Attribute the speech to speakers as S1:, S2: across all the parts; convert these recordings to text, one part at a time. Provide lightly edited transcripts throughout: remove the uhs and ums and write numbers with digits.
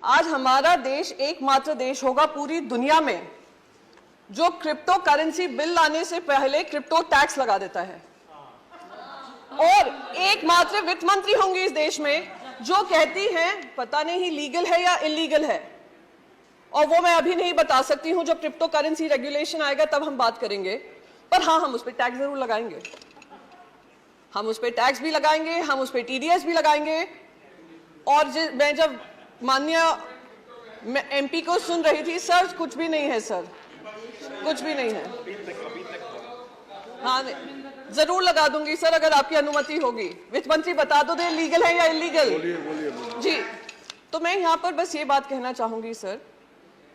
S1: आज हमारा देश एकमात्र देश होगा पूरी दुनिया में जो क्रिप्टो करेंसी बिल लाने से पहले क्रिप्टो टैक्स लगा देता है, और एकमात्र वित्त मंत्री होंगी इस देश में जो कहती हैं पता नहीं लीगल है या इलीगल है, और वो मैं अभी नहीं बता सकती हूं। जब क्रिप्टो करेंसी रेगुलेशन आएगा तब हम बात करेंगे, पर हाँ, हम उस पर टैक्स जरूर लगाएंगे। हम उस पर टैक्स भी लगाएंगे, हम उस पर टीडीएस भी लगाएंगे। और मैं जब माननीय एमपी को सुन रही थी, सर कुछ भी नहीं है, सर कुछ भी नहीं है। हाँ, जरूर लगा दूंगी सर, अगर आपकी अनुमति होगी। वित्त मंत्री बता दो दे लीगल है या इलीगल। जी, तो मैं यहाँ पर बस ये बात कहना चाहूंगी सर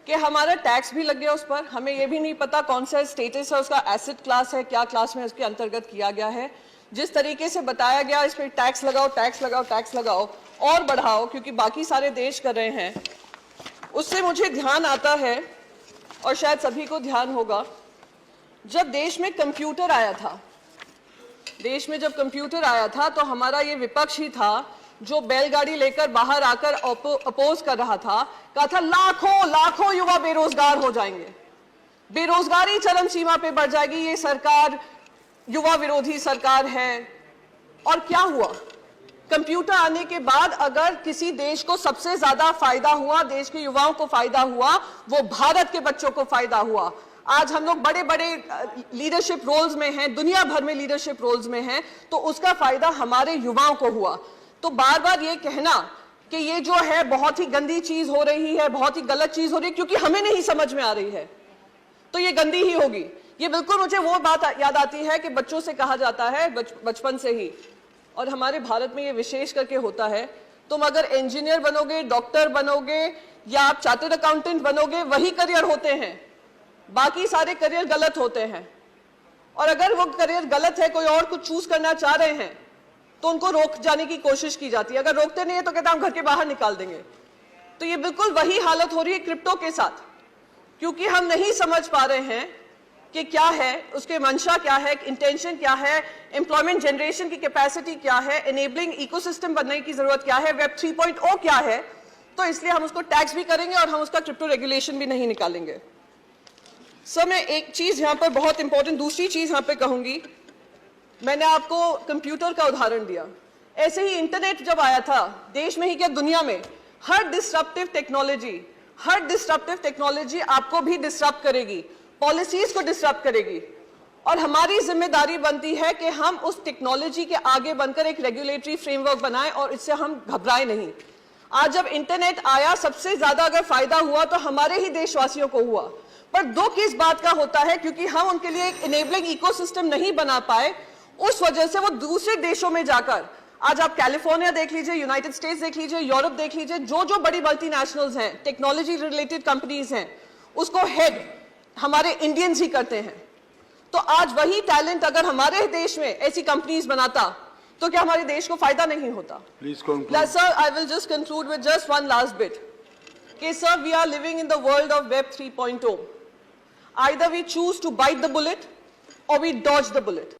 S1: कि हमारा टैक्स भी लग गया उस पर, हमें ये भी नहीं पता कौन सा स्टेटस है उसका, एसेट क्लास है, क्या क्लास में उसके अंतर्गत किया गया है। जिस तरीके से बताया गया इस पर टैक्स लगाओ, टैक्स लगाओ, टैक्स लगाओ और बढ़ाओ, क्योंकि बाकी सारे देश कर रहे हैं, उससे मुझे ध्यान आता है, और शायद सभी को ध्यान होगा, जब देश में कंप्यूटर आया था, देश में जब कंप्यूटर आया था तो हमारा ये विपक्ष ही था जो बैलगाड़ी लेकर बाहर आकर अपोज कर रहा था, कहा था लाखों लाखों युवा बेरोजगार हो जाएंगे, बेरोजगारी चरम सीमा पे बढ़ जाएगी, ये सरकार युवा विरोधी सरकार है। और क्या हुआ? कंप्यूटर आने के बाद अगर किसी देश को सबसे ज्यादा फायदा हुआ, देश के युवाओं को फायदा हुआ, वो भारत के बच्चों को फायदा हुआ। आज हम लोग बड़े बड़े लीडरशिप रोल्स में हैं, दुनिया भर में लीडरशिप रोल्स में हैं, तो उसका फायदा हमारे युवाओं को हुआ। तो बार बार ये कहना कि ये जो है बहुत ही गंदी चीज हो रही है, बहुत ही गलत चीज हो रही है, क्योंकि हमें नहीं समझ में आ रही है, तो ये गंदी ही होगी। ये बिल्कुल मुझे वो बात याद आती है कि बच्चों से कहा जाता है बचपन से ही, और हमारे भारत में ये विशेष करके होता है, तुम अगर इंजीनियर बनोगे, डॉक्टर बनोगे या आप चार्टर्ड अकाउंटेंट बनोगे, वही करियर होते हैं, बाकी सारे करियर गलत होते हैं। और अगर वो करियर गलत है, कोई और कुछ चूज करना चाह रहे हैं, तो उनको रोक जाने की कोशिश की जाती है। अगर रोकते नहीं है तो कहते हैं हम घर के बाहर निकाल देंगे। तो ये बिल्कुल वही हालत हो रही है क्रिप्टो के साथ, क्योंकि हम नहीं समझ पा रहे हैं कि क्या है उसके मंशा, क्या है इंटेंशन, क्या है एम्प्लॉयमेंट जनरेशन की कैपेसिटी, क्या है एनेबलिंग इकोसिस्टम बनने की जरूरत, क्या है वेब 3.0 क्या है। तो इसलिए हम उसको टैक्स भी करेंगे और हम उसका क्रिप्टो रेगुलेशन भी नहीं निकालेंगे। सर, मैं एक चीज यहाँ पर बहुत इंपॉर्टेंट, दूसरी चीज यहाँ पे कहूंगी। मैंने आपको कंप्यूटर का उदाहरण दिया, ऐसे ही इंटरनेट जब आया था, देश में ही क्या दुनिया में, हर डिस्ट्रप्टिव टेक्नोलॉजी आपको भी डिस्टर्ब करेगी, पॉलिसीज को डिस्टर्ब करेगी, और हमारी जिम्मेदारी बनती है कि हम उस टेक्नोलॉजी के आगे बनकर एक रेगुलेटरी फ्रेमवर्क बनाएं और इससे हम घबराएं नहीं। आज जब इंटरनेट आया, सबसे ज्यादा अगर फायदा हुआ तो हमारे ही देशवासियों को हुआ, पर दुख इस बात का होता है क्योंकि हम उनके लिए एक इनेबलिंग इकोसिस्टम नहीं बना पाए, उस वजह से वो दूसरे देशों में जाकर, आज आप कैलिफोर्निया देख लीजिए, यूनाइटेड स्टेट्स देख लीजिए, यूरोप देख लीजिए, जो जो बड़ी मल्टीनेशनल्स हैं, टेक्नोलॉजी रिलेटेड कंपनीज हैं, उसको हेड हमारे इंडियंस ही करते हैं। तो आज वही टैलेंट अगर हमारे देश में ऐसी कंपनीज बनाता तो क्या हमारे देश को फायदा नहीं होता? Sir, I will just conclude with just one last bit कि sir, we are living in the world of web 3.0. Either we choose to bite the bullet or we dodge the bullet.